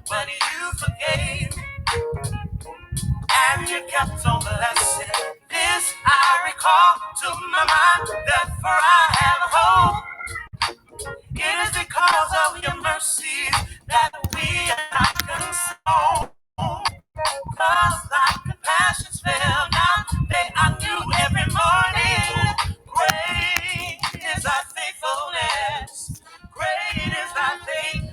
but you forgave and you kept on blessing. This I recall to my mind, therefore I have hope. It is because of your mercy that we are not consumed. Cause thy compassions fail not, they are new every morning. Great is thy faithfulness, great is thy faithfulness.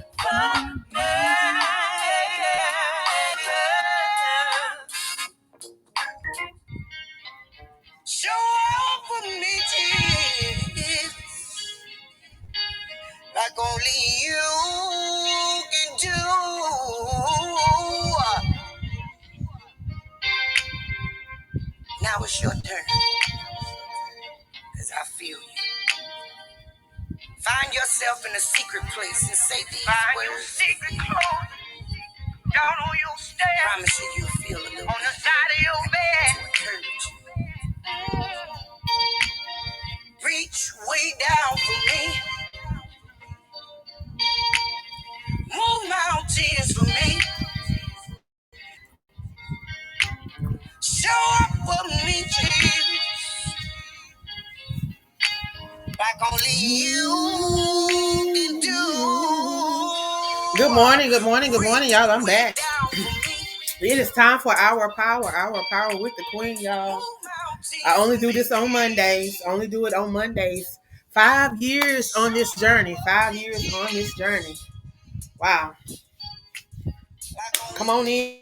Show up for me, Jesus, like only you can do. Now it's your turn, cause I feel you. Find yourself in a secret place and say these Find words. Your secret clothes down on your stairs. Promise you'll feel a little on the side of your bed. To encourage you. Reach way down for me. Move mountains for me. Show up for me, Jesus. Like only you can do. Good morning, good morning, good morning, y'all. I'm back. It is time for Hour Power with the Queen, y'all. I only do this on Mondays. Only do it on Mondays. 5 years on this journey. 5 years on this journey. Wow. Come on in,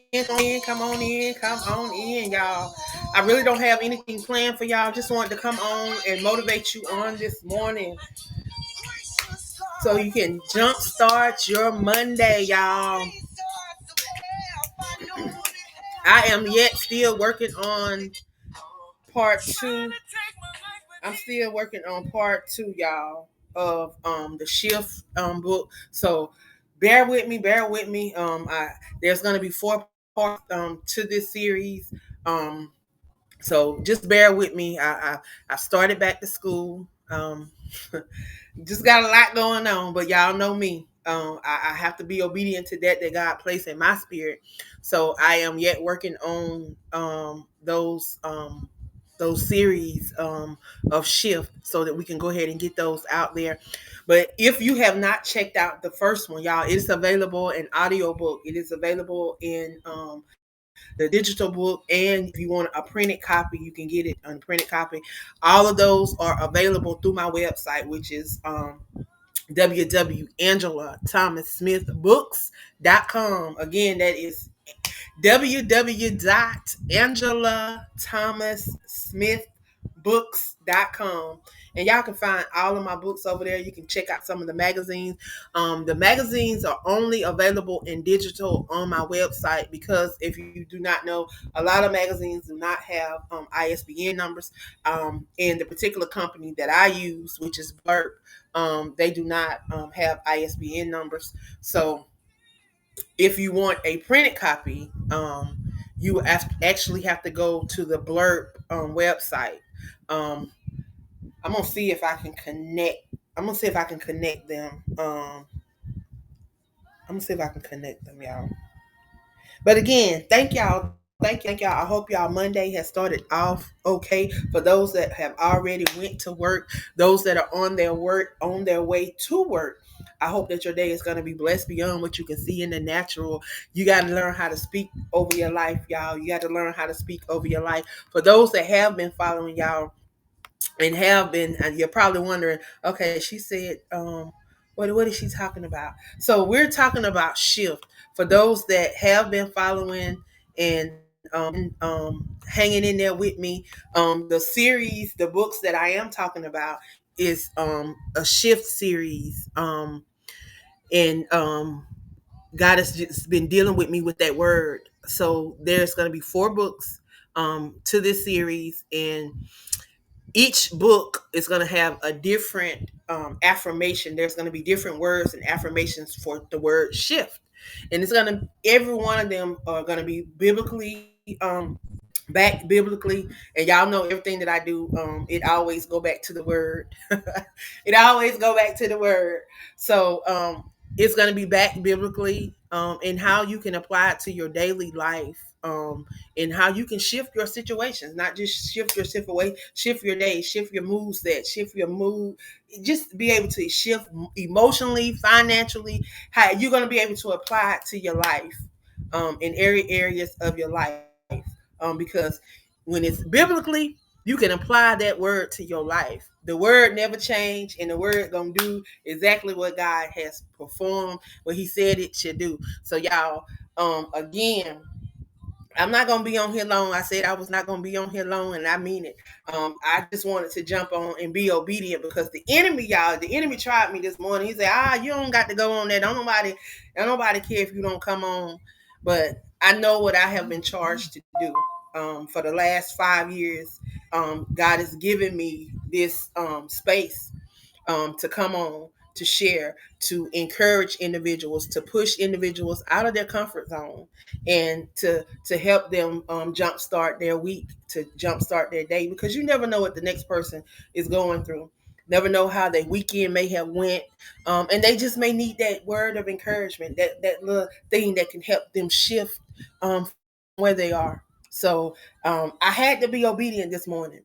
y'all. I really don't have anything planned for y'all. Just wanted to come on and motivate you on this morning, so you can jumpstart your Monday, y'all. I am yet still working on part 2. I'm still working on part 2, y'all, of the Shift book. So bear with me. There's gonna be 4 parts to this series. So just bear with me. I started back to school. Just got a lot going on, but y'all know me. I have to be obedient to that God placed in my spirit. So I am yet working on those series of Shift, so that we can go ahead and get those out there. But if you have not checked out the first one, y'all, it is available in audiobook. It is available in the digital book, and if you want a printed copy, you can get it on a printed copy. All of those are available through my website, which is www.angelathomassmithbooks.com. Again, that is www.angelathomassmithbooks.com. And y'all can find all of my books over there. You can check out some of the magazines. The magazines are only available in digital on my website, because if you do not know, a lot of magazines do not have ISBN numbers. And the particular company that I use, which is Blurb, they do not have ISBN numbers. So if you want a printed copy, you actually have to go to the Blurb website. I'm gonna see if I can connect. I'm gonna see if I can connect them. Y'all. But again, thank y'all. Thank y'all. I hope y'all Monday has started off okay. For those that have already went to work, those that are on their way to work, I hope that your day is going to be blessed beyond what you can see in the natural. You got to learn how to speak over your life, y'all. You got to learn how to speak over your life. For those that have been following y'all and you're probably wondering, okay, she said, what is she talking about? So we're talking about Shift. For those that have been following and hanging in there with me, the series, the books that I am talking about is a Shift series. And God has just been dealing with me with that word. So there's going to be 4 books to this series, and each book is going to have a different affirmation. There's going to be different words and affirmations for the word shift, and every one of them are going to be biblically back biblically. And y'all know everything that I do, it always go back to the word. So it's going to be back biblically. and how you can apply it to your daily life, and how you can shift your situations, not just shift your situation, shift your day, shift your mood set, shift your mood, just be able to shift emotionally, financially, how you're going to be able to apply it to your life, in areas of your life, because when it's biblically, you can apply that word to your life. The word never change, and the word gonna do exactly what God has performed, what He said it should do. So y'all, again, I'm not gonna be on here long. I said I was not gonna be on here long, and I mean it. I just wanted to jump on and be obedient, because the enemy, y'all, the enemy tried me this morning. He said, you don't got to go on there. Don't nobody care if you don't come on. But I know what I have been charged to do. For the last 5 years, God has given me this space, to come on, to share, to encourage individuals, to push individuals out of their comfort zone, and to help them jumpstart their week, to jumpstart their day, because you never know what the next person is going through. Never know how their weekend may have went, and they just may need that word of encouragement, that little thing that can help them shift where they are. So I had to be obedient this morning.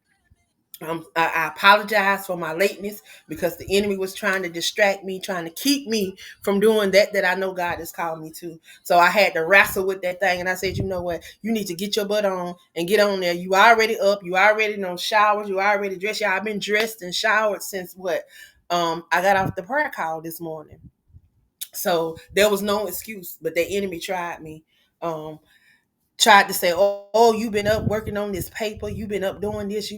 I apologize for my lateness, because the enemy was trying to distract me, trying to keep me from doing that I know God has called me to. So I had to wrestle with that thing, and I said, you know what? You need to get your butt on and get on there. You already up. You already know showers. You already dressed. Yeah, I've been dressed and showered since what? I got off the prayer call this morning. So there was no excuse, but the enemy tried me. Tried to say, you've been up working on this paper, you've been up doing this,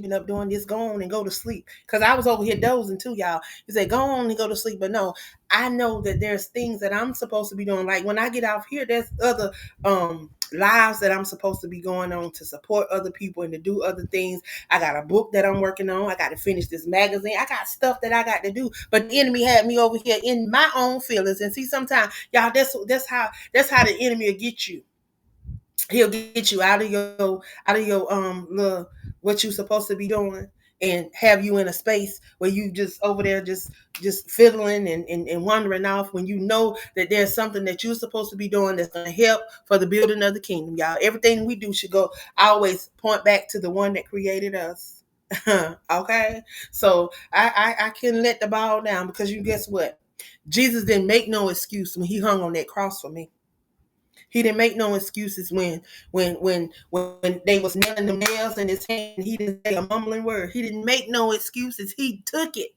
go on and go to sleep. Because I was over here dozing too, y'all. He said, go on and go to sleep. But no, I know that there's things that I'm supposed to be doing. Like when I get off here, there's other lives that I'm supposed to be going on to support other people and to do other things. I got a book that I'm working on. I got to finish this magazine. I got stuff that I got to do. But the enemy had me over here in my own feelings. And see, sometimes, y'all, that's how the enemy will get you. He'll get you out of your little, what you supposed to be doing, and have you in a space where you just over there just fiddling and wandering off, when you know that there's something that you're supposed to be doing that's going to help for the building of the kingdom. Y'all, everything we do should go always point back to the one that created us. Okay, so I can let the ball down, because you guess what? Jesus didn't make no excuse when He hung on that cross for me. He didn't make no excuses when they was nailing the nails in his hand. He didn't say a mumbling word. He didn't make no excuses. He took it.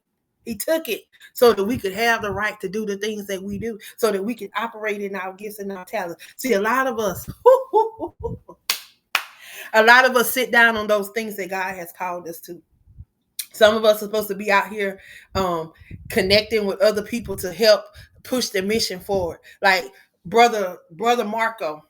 He took it so that we could have the right to do the things that we do, so that we can operate in our gifts and our talents. See, a lot of us sit down on those things that God has called us to. Some of us are supposed to be out here connecting with other people to help push the mission forward. Like brother Marco.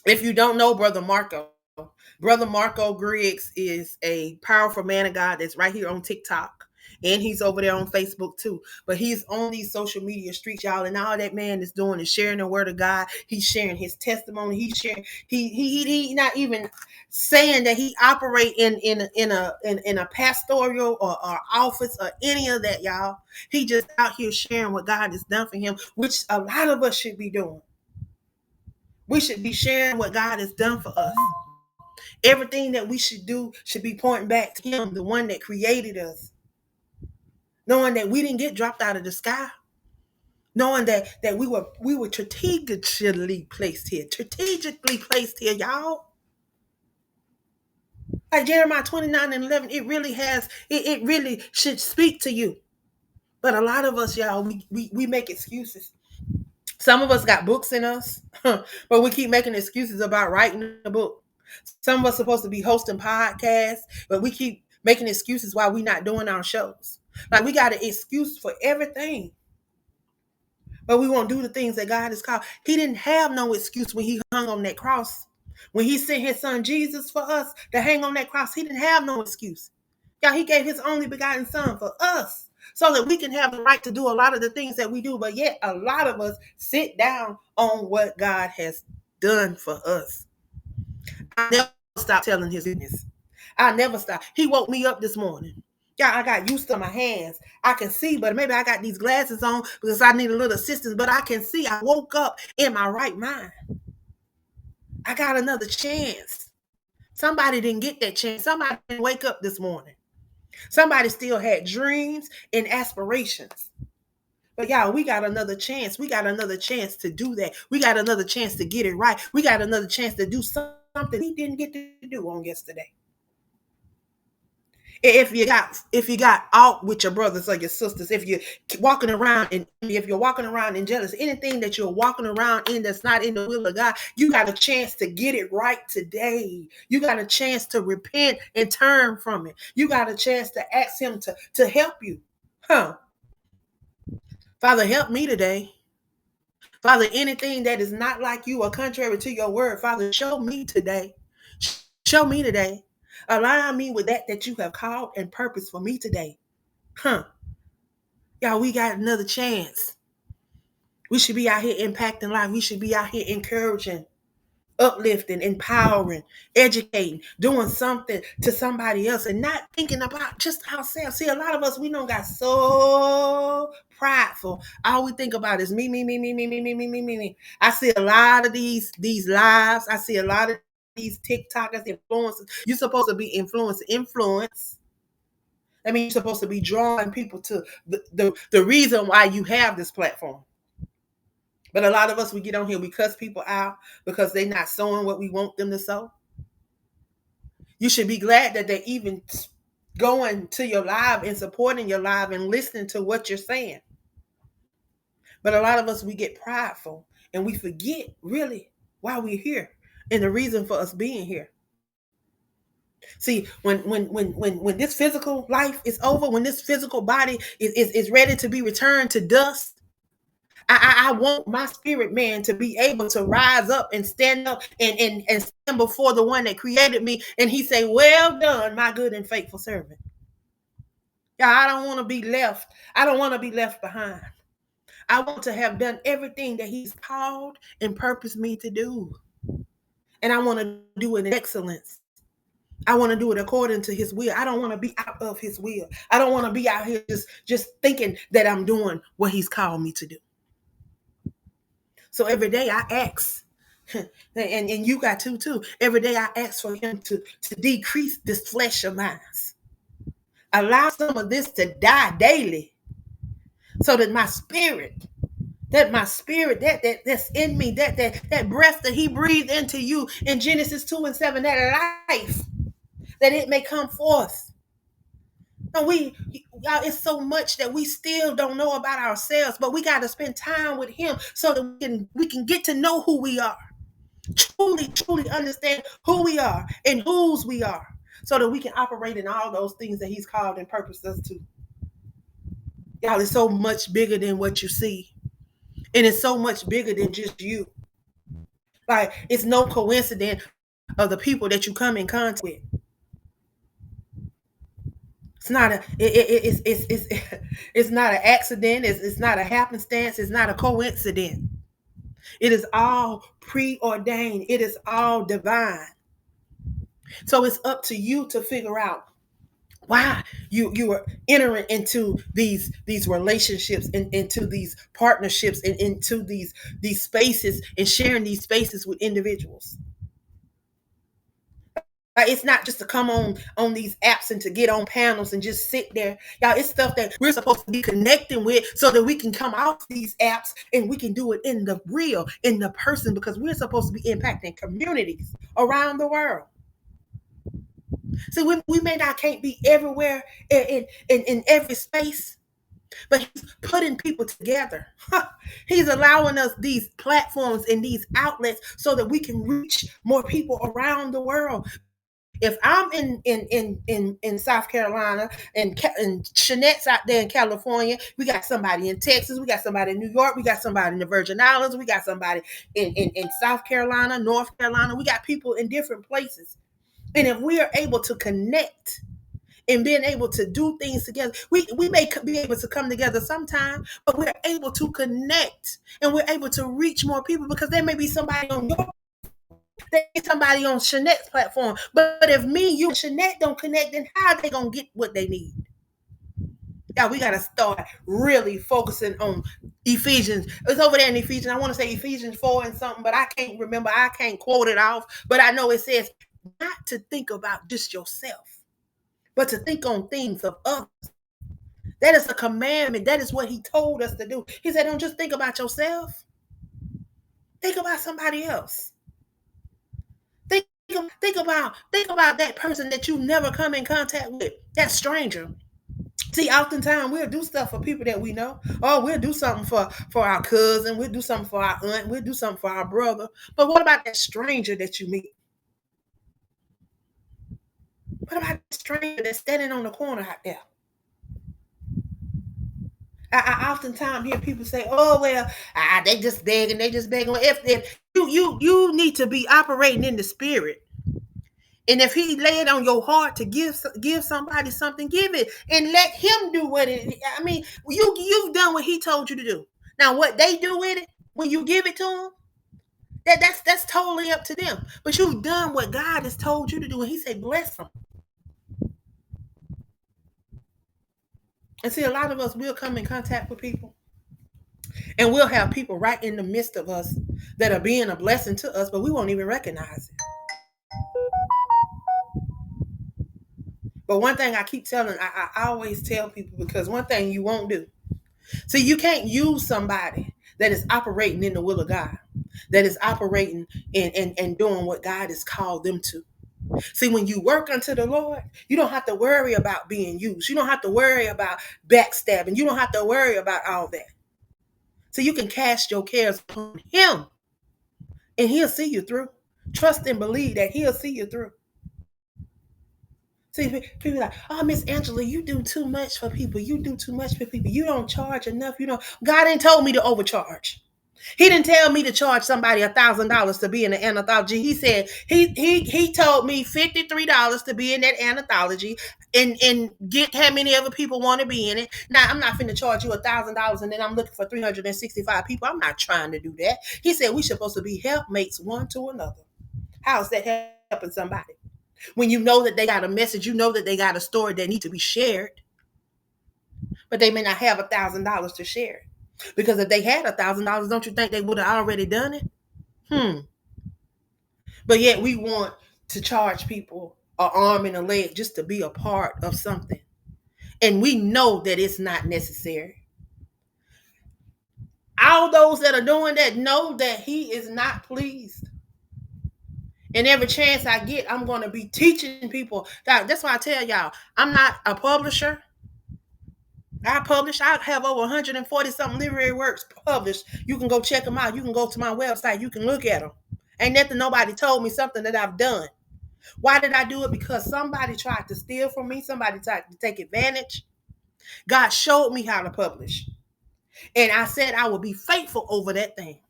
If you don't know Brother Marco Griggs is a powerful man of God that's right here on TikTok. And he's over there on Facebook too. But he's on these social media streets, y'all. And all that man is doing is sharing the word of God. He's sharing his testimony. He's sharing. He not even saying that he operate in a pastoral or office or any of that, y'all. He just out here sharing what God has done for him, which a lot of us should be doing. We should be sharing what God has done for us. Everything that we should do should be pointing back to Him, the one that created us. Knowing that we didn't get dropped out of the sky. Knowing that we were strategically placed here. Strategically placed here, y'all. Like Jeremiah 29:11, it really should speak to you. But a lot of us, y'all, we make excuses. Some of us got books in us, but we keep making excuses about writing a book. Some of us supposed to be hosting podcasts, but we keep making excuses why we not doing our shows. Like we got an excuse for everything, but we won't do the things that God has called. He didn't have no excuse when He hung on that cross. When He sent His Son Jesus for us to hang on that cross, He didn't have no excuse. Yeah, He gave His only begotten Son for us, so that we can have the right to do a lot of the things that we do. But yet a lot of us sit down on what God has done for us. I never stop telling His goodness. I never stop. He woke me up this morning. Yeah, I got used to my hands. I can see, but maybe I got these glasses on because I need a little assistance, but I can see. I woke up in my right mind. I got another chance. Somebody didn't get that chance. Somebody didn't wake up this morning. Somebody still had dreams and aspirations. But y'all, we got another chance. We got another chance to do that. We got another chance to get it right. We got another chance to do something we didn't get to do on yesterday. If you got out with your brothers or your sisters, if you're walking around and if you're walking around in jealous, anything that you're walking around in that's not in the will of God, you got a chance to get it right today. You got a chance to repent and turn from it. You got a chance to ask him to help you. Father, help me today. Father, anything that is not like you or contrary to your word, Father, show me today. Show me today. Align me with that you have called and purpose for me today. Y'all, we got another chance. We should be out here impacting life. We should be out here encouraging, uplifting, empowering, educating, doing something to somebody else and not thinking about just ourselves. See, a lot of us, we don't got so prideful. All we think about is me, me, me, me, me, me, me, me, me, me, me. I see a lot of these lives. I see a lot of these TikTokers, influencers. You're supposed to be influence. I mean, you're supposed to be drawing people to the reason why you have this platform. But a lot of us, we get on here, we cuss people out because they're not sowing what we want them to sow. You should be glad that they're even going to your live and supporting your live and listening to what you're saying. But a lot of us, we get prideful and we forget really why we're here and the reason for us being here. See, when this physical life is over, when this physical body is ready to be returned to dust, I want my spirit man to be able to rise up and stand up and stand before the one that created me. And he say, well done, my good and faithful servant. Yeah, I don't want to be left. I don't want to be left behind. I want to have done everything that he's called and purposed me to do. And I want to do it in excellence. I want to do it according to his will. I don't want to be out of his will. I don't want to be out here just thinking that I'm doing what he's called me to do. So every day I ask, and you got to too. Every day I ask for him to decrease this flesh of mine. Allow some of this to die daily so that my spirit that's in me, that breath that he breathed into you in Genesis 2:7, that life, that it may come forth. And y'all, it's so much that we still don't know about ourselves, but we got to spend time with him so that we can get to know who we are. Truly understand who we are and whose we are, so that we can operate in all those things that he's called and purposed us to. Y'all, it's so much bigger than what you see. And it's so much bigger than just you. Like, it's no coincidence of the people that you come in contact with. It's not it's not an accident. It's not a happenstance. It's not a coincidence. It is all preordained. It is all divine. So it's up to you to figure out why you are entering into these relationships and into these partnerships and into these spaces and sharing these spaces with individuals. Like, it's not just to come on these apps and to get on panels and just sit there. Y'all, it's stuff that we're supposed to be connecting with so that we can come off these apps and we can do it in the real, in the person, because we're supposed to be impacting communities around the world. So we may not can't be everywhere in every space, but he's putting people together. He's allowing us these platforms and these outlets so that we can reach more people around the world. If I'm in South Carolina and Shanette's out there in California, we got somebody in Texas, we got somebody in New York, we got somebody in the Virgin Islands, we got somebody in South Carolina, North Carolina, we got people in different places. And if we are able to connect and being able to do things together, we may be able to come together sometime, but we're able to connect and we're able to reach more people, because there may be somebody on your, there's somebody on Shanette's platform. But if me, you, and Shanette don't connect, then how are they going to get what they need? Yeah, we got to start really focusing on Ephesians. It's over there in Ephesians. I want to say Ephesians 4 and something, but I can't remember. I can't quote it off. But I know it says not to think about just yourself, but to think on things of others. That is a commandment. That is what he told us to do. He said, don't just think about yourself. Think about somebody else. Think about that person that you never come in contact with, that stranger. See, oftentimes we'll do stuff for people that we know. Oh, we'll do something for our cousin. We'll do something for our aunt. We'll do something for our brother. But what about that stranger that you meet? What about the stranger that's standing on the corner out there? I oftentimes hear people say, "Oh well, they just begging, they just begging." If you need to be operating in the spirit, and if he lay it on your heart to give somebody something, give it and let him do what it. I mean, you've done what he told you to do. Now, what they do with it when you give it to them, that's totally up to them. But you've done what God has told you to do, and He said, "Bless them." And see, a lot of us will come in contact with people, and we'll have people right in the midst of us that are being a blessing to us, but we won't even recognize it. But one thing I keep telling, I always tell people, because one thing you won't do. See, you can't use somebody that is operating in the will of God, that is operating and doing what God has called them to. See, when you work unto the Lord, you don't have to worry about being used. You don't have to worry about backstabbing. You don't have to worry about all that. So you can cast your cares on Him, and He'll see you through. Trust and believe that He'll see you through. See, people are like, oh, Miss Angela, you do too much for people. You do too much for people. You don't charge enough. You don't. God ain't told me to overcharge. He didn't tell me to charge somebody $1,000 to be in the anthology. He said he told me $53 to be in that anthology and get how many other people want to be in it. Now I'm not finna charge you $1,000 and then I'm looking for 365 people. I'm not trying to do that. He said we're supposed to be helpmates one to another. How's that helping somebody? When you know that they got a message, you know that they got a story that needs to be shared, but they may not have $1,000 to share. Because if they had $1,000, don't you think they would have already done it? But yet we want to charge people an arm and a leg just to be a part of something. And we know that it's not necessary. All those that are doing that know that He is not pleased. And every chance I get, I'm going to be teaching people. That's why I tell y'all, I'm not a publisher. I have over 140 something literary works published. You can go check them out. You can go to my website. You can look at them. Ain't nothing nobody told me something that I've done. Why did I do it? Because somebody tried to steal from me. Somebody tried to take advantage. God showed me how to publish. And I said I will be faithful over that thing.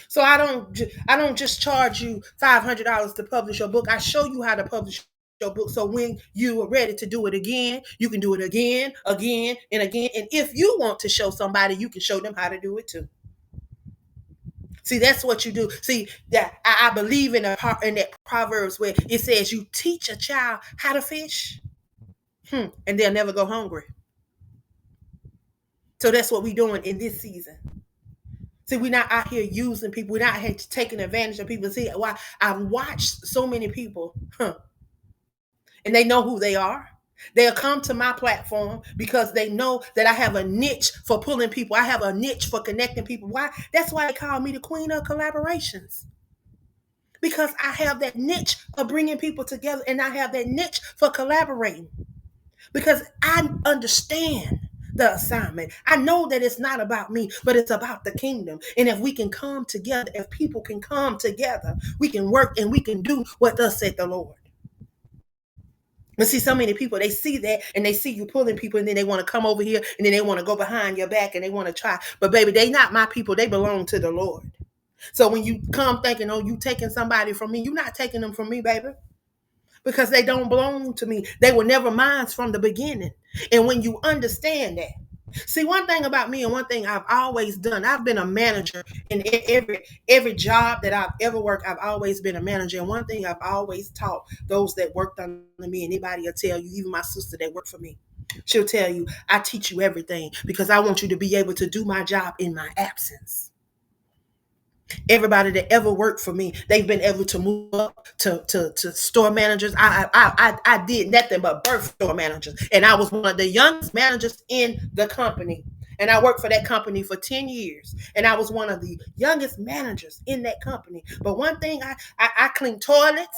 So I don't just charge you $500 to publish your book. I show you how to publish your book. So when you are ready to do it again, you can do it again, again, and again. And if you want to show somebody, you can show them how to do it too. See, that's what you do. See, that I believe in that Proverbs where it says you teach a child how to fish, and they'll never go hungry. So that's what we're doing in this season. See, we're not out here using people. We're not here taking advantage of people. See, why I've watched so many people, and they know who they are. They'll come to my platform because they know that I have a niche for pulling people. I have a niche for connecting people. Why? That's why they call me the queen of collaborations. Because I have that niche for bringing people together, and I have that niche for collaborating. Because I understand the assignment. I know that it's not about me, but it's about the kingdom. And if we can come together, if people can come together, we can work and we can do what thus said the Lord. But see, so many people, they see that and they see you pulling people, and then they want to come over here and then they want to go behind your back and they want to try. But baby, they not my people. They belong to the Lord. So when you come thinking, oh, you taking somebody from me, you're not taking them from me, baby. Because they don't belong to me. They were never mine from the beginning. And when you understand that, see, one thing about me and one thing I've always done, I've been a manager in every job that I've ever worked. I've always been a manager. And one thing I've always taught those that worked under me, anybody will tell you, even my sister that worked for me, She'll tell you, I teach you everything because I want you to be able to do my job in my absence. Everybody that ever worked for me, they've been able to move up to store managers. I did nothing but birth store managers, and I was one of the youngest managers in the company. And I worked for that company for 10 years, and I was one of the youngest managers in that company. But one thing, I cleaned toilets,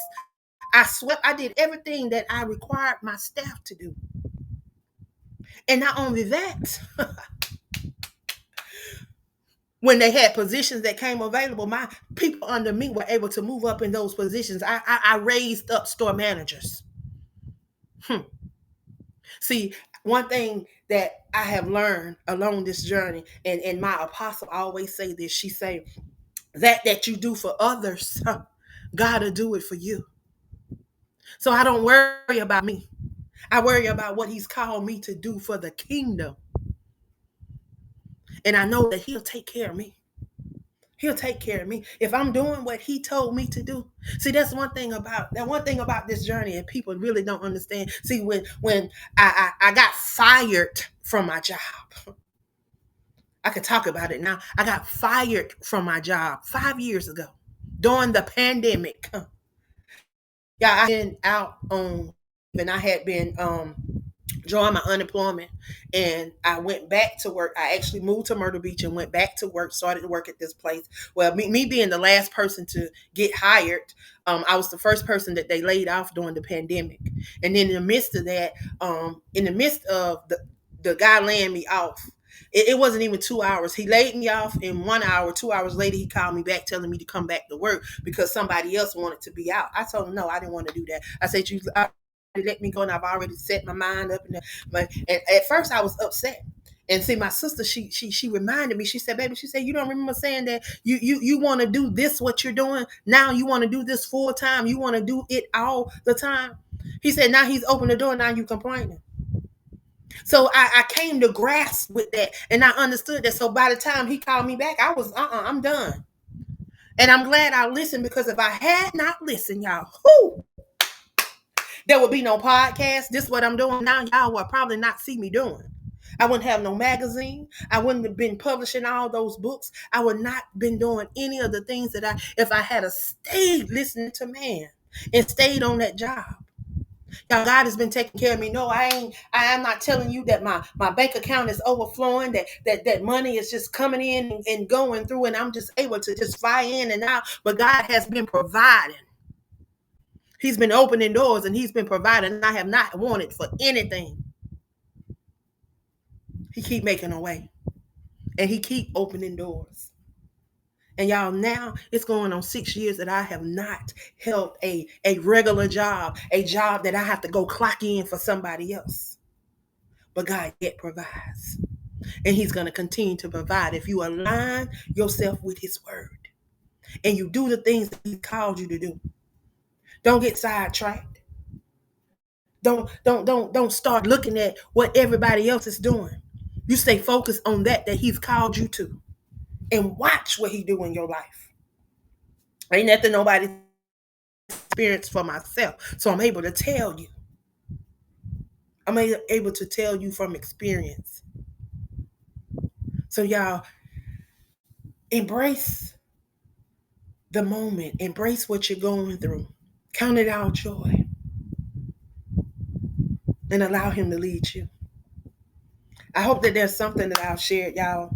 I swept, I did everything that I required my staff to do. And not only that, when they had positions that came available, my people under me were able to move up in those positions. I raised up store managers. See, one thing that I have learned along this journey, and my apostle always say this, she say, that you do for others, God will do it for you. So I don't worry about me. I worry about what he's called me to do for the kingdom. And I know that he'll take care of me. He'll take care of me if I'm doing what he told me to do. See, that's one thing about this journey, and people really don't understand. See, when I got fired from my job, I could talk about it now. I got fired from my job 5 years ago during the pandemic. Yeah, I been out on, and I had been drawing my unemployment, and I went back to work. I actually moved to Myrtle Beach and went back to work, started to work at this place. Well, me being the last person to get hired, I was the first person that they laid off during the pandemic. And then in the midst of that, in the midst of the guy laying me off, it wasn't even 2 hours. He laid me off in 1 hour. 2 hours later, he called me back telling me to come back to work because somebody else wanted to be out. I told him, no, I didn't want to do that. I said, let me go, and I've already set my mind up. And at first I was upset. And see, my sister, she reminded me. She said, "Baby," she said, "you don't remember saying that you want to do this, what you're doing now? You want to do this full time. You want to do it all the time." He said, "Now he's opened the door. Now you complaining." So I came to grasp with that, and I understood that. So by the time he called me back, I was I'm done. And I'm glad I listened, because if I had not listened, y'all, there would be no podcast. This is what I'm doing now. Y'all would probably not see me doing. I wouldn't have no magazine. I wouldn't have been publishing all those books. I would not been doing any of the things that if I had stayed listening to man and stayed on that job. Y'all, God has been taking care of me. No, I am not telling you that my bank account is overflowing, that money is just coming in and going through, and I'm just able to just fly in and out. But God has been providing. He's been opening doors, and he's been providing, and I have not wanted for anything. He keep making a way, and he keep opening doors. And y'all, now it's going on 6 years that I have not held a regular job, a job that I have to go clock in for somebody else. But God yet provides. And he's going to continue to provide if you align yourself with his word and you do the things that he called you to do. Don't get sidetracked. Don't start looking at what everybody else is doing. You stay focused on that he's called you to, and watch what he do in your life. Ain't nothing nobody experienced for myself, so I'm able to tell you. I'm able to tell you from experience. So y'all, embrace the moment. Embrace what you're going through. Count it all joy. And allow him to lead you. I hope that there's something that I've shared, y'all,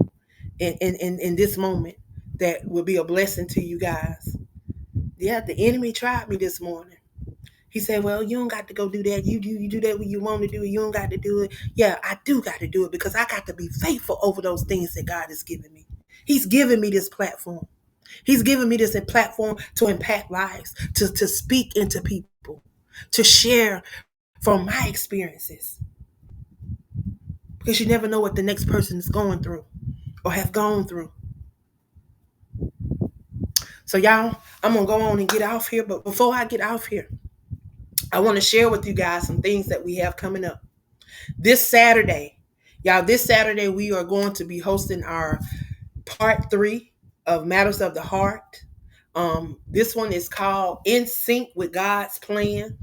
in this moment that will be a blessing to you guys. Yeah, the enemy tried me this morning. He said, well, you don't got to go do that. You do that when you want to do it. You don't got to do it. Yeah, I do got to do it, because I got to be faithful over those things that God has given me. He's given me this platform. He's given me this platform to impact lives, to speak into people, to share from my experiences. Because you never know what the next person is going through or have gone through. So y'all, I'm going to go on and get off here. But before I get off here, I want to share with you guys some things that we have coming up. This Saturday, we are going to be hosting our part 3 of Matters of the Heart. This one is called In Sync with God's Plan.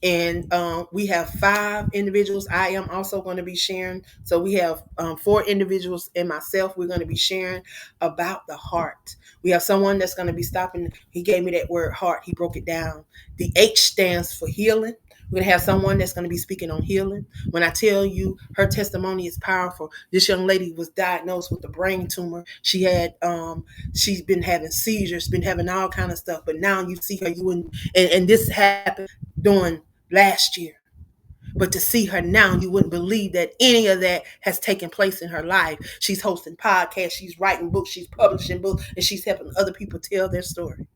And we have 5 individuals. I am also going to be sharing. So we have 4 individuals and myself. We're going to be sharing about the heart. We have someone that's going to be stopping. He gave me that word heart. He broke it down. The H stands for healing. We're going to have someone that's going to be speaking on healing. When I tell you her testimony is powerful, this young lady was diagnosed with a brain tumor. She's been having seizures, been having all kind of stuff. But now you see her, and this happened during last year. But to see her now, you wouldn't believe that any of that has taken place in her life. She's hosting podcasts, she's writing books, she's publishing books, and she's helping other people tell their story.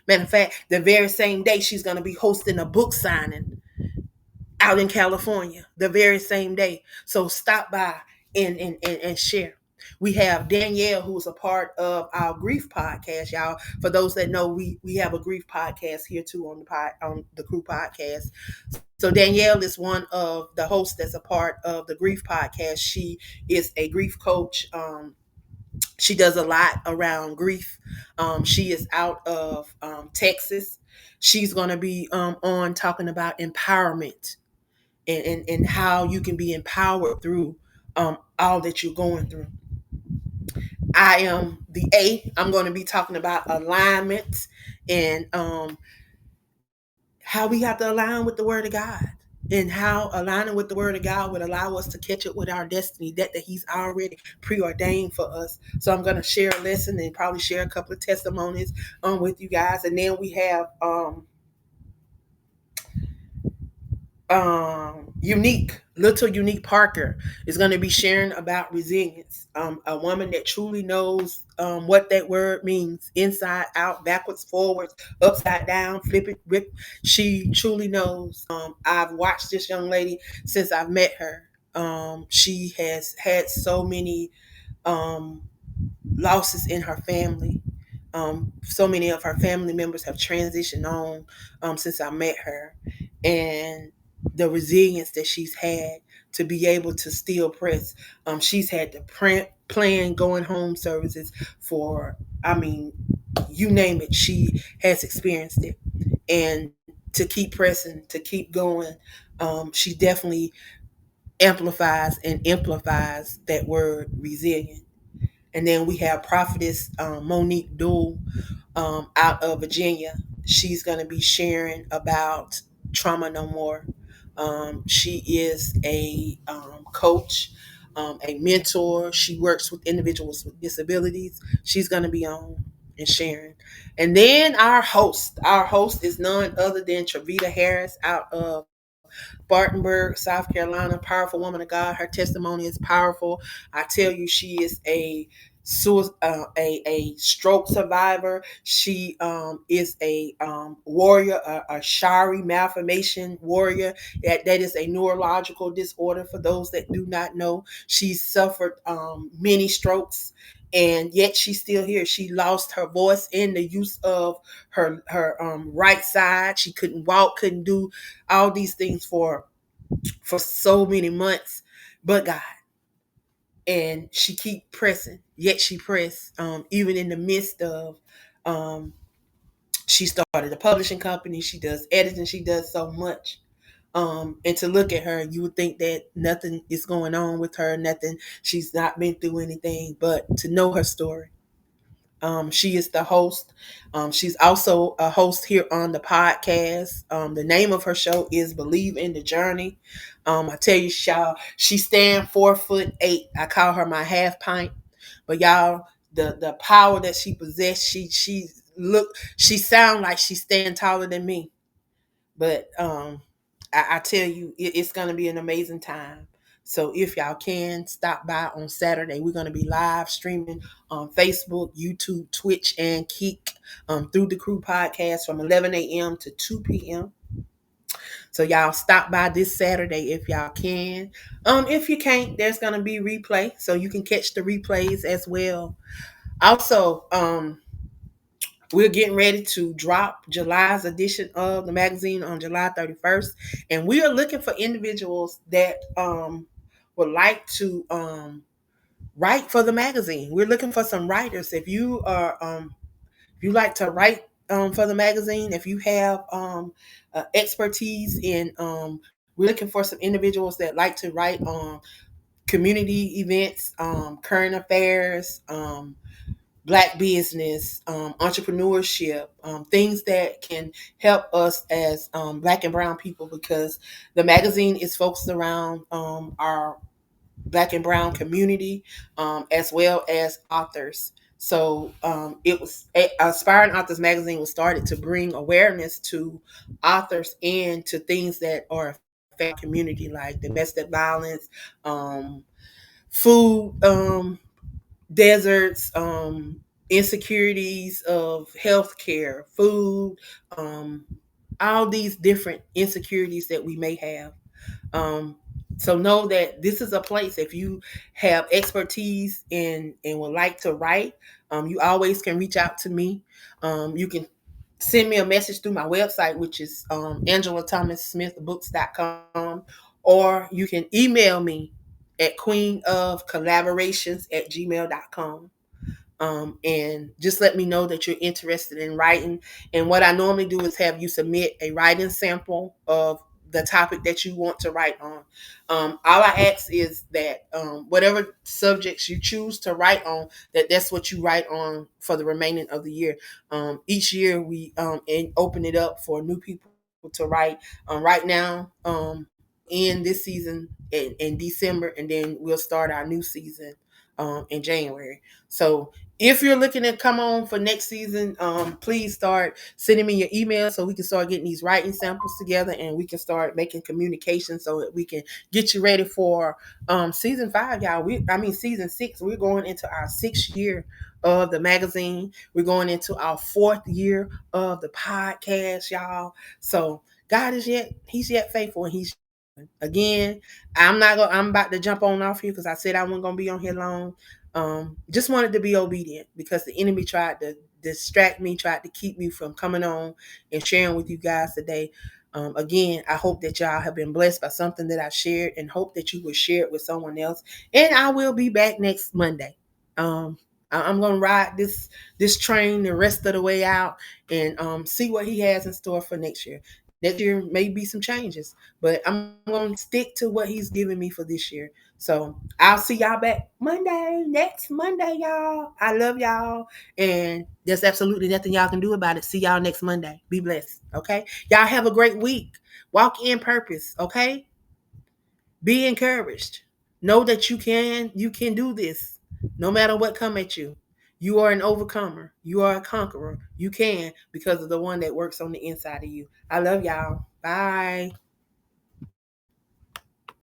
Matter of fact, the very same day she's going to be hosting a book signing out in California, the very same day. So stop by and share. We have Danielle, who is a part of our grief podcast, y'all. For those that know, we have a grief podcast here too on the Crew podcast. So Danielle is one of the hosts that's a part of the grief podcast. She is a grief coach. She does a lot around grief. She is out of Texas. She's going to be on talking about empowerment and how you can be empowered through all that you're going through. I am the A. I'm going to be talking about alignment and how we have to align with the Word of God, and how aligning with the Word of God would allow us to catch up with our destiny that He's already preordained for us. So I'm going to share a lesson and probably share a couple of testimonies with you guys. And then we have Unique Parker is going to be sharing about resilience. A woman that truly knows what that word means, inside out, backwards, forwards, upside down, flip it, rip. She truly knows. I've watched this young lady since I've met her. She has had so many um, losses in her family. So many of her family members have transitioned on since I met her, and the resilience that she's had to be able to still press. She's had to plan going home services for, I mean, you name it, she has experienced it. And to keep pressing, to keep going, she definitely amplifies that word resilient. And then we have Prophetess Monique Duell out of Virginia. She's going to be sharing about Trauma No More. She is a coach, a mentor. She works with individuals with disabilities. She's going to be on and sharing. And then our host is none other than Travita Harris out of Spartanburg, South Carolina. Powerful woman of God. Her testimony is powerful. I tell you, she is a stroke survivor. She is a warrior, a Shari malformation warrior. That is a neurological disorder. For those that do not know, she suffered many strokes, and yet she's still here. She lost her voice in the use of her right side. She couldn't walk, couldn't do all these things for so many months, but God. And she keep pressing, yet she pressed, even in the midst of she started a publishing company, she does editing, she does so much. And to look at her, you would think that nothing is going on with her, nothing, she's not been through anything. But to know her story, she is the host. She's also a host here on the podcast. The name of her show is Believe in the Journey. I tell you, y'all, she stand 4'8". I call her my half pint. But y'all, the power that she possesses, she sound like she stand taller than me. But I tell you, it's going to be an amazing time. So if y'all can stop by on Saturday, we're going to be live streaming on Facebook, YouTube, Twitch, and Keek through the Crew podcast from 11 a.m. to 2 p.m. So y'all stop by this Saturday if y'all can. If you can't, there's going to be replay, so you can catch the replays as well. Also, we're getting ready to drop July's edition of the magazine on July 31st. And we are looking for individuals that would like to write for the magazine. We're looking for some writers. If you like to write for the magazine, if you have expertise in, we're looking for some individuals that like to write on community events, current affairs, black business, entrepreneurship, things that can help us as black and brown people, because the magazine is focused around our black and brown community, as well as authors. So it was Aspiring Authors Magazine was started to bring awareness to authors and to things that are affect community, like domestic violence, food deserts, insecurities of healthcare, food, um, all these different insecurities that we may have. Um, so know that this is a place. If you have expertise and would like to write, you always can reach out to me. You can send me a message through my website, which is AngelaThomasSmithBooks.com, or you can email me at queenofcollaborations@gmail.com. And just let me know that you're interested in writing. And what I normally do is have you submit a writing sample of the topic that you want to write on. All I ask is that whatever subjects you choose to write on, that's what you write on for the remaining of the year. Each year we and open it up for new people to write. Right now, in this season in December, and then we'll start our new season in January. So if you're looking to come on for next season, please start sending me your email so we can start getting these writing samples together, and we can start making communication so that we can get you ready for season 5, y'all. Season 6. We're going into our 6th year of the magazine. We're going into our 4th year of the podcast, y'all. So God He's yet faithful, and He's again. I'm about to jump on off here because I said I wasn't gonna be on here long. Just wanted to be obedient because the enemy tried to distract me, tried to keep me from coming on and sharing with you guys today. Again, I hope that y'all have been blessed by something that I shared, and hope that you will share it with someone else. And I will be back next Monday. I'm gonna ride this train the rest of the way out, and see what he has in store for next year. Next year may be some changes, but I'm gonna stick to what he's giving me for this year. So I'll see y'all back next Monday, y'all. I love y'all, and there's absolutely nothing y'all can do about it. See y'all next Monday. Be blessed, okay? Y'all have a great week. Walk in purpose, okay? Be encouraged. Know that you can do this, no matter what come at you. You are an overcomer. You are a conqueror. You can, because of the one that works on the inside of you. I love y'all. Bye.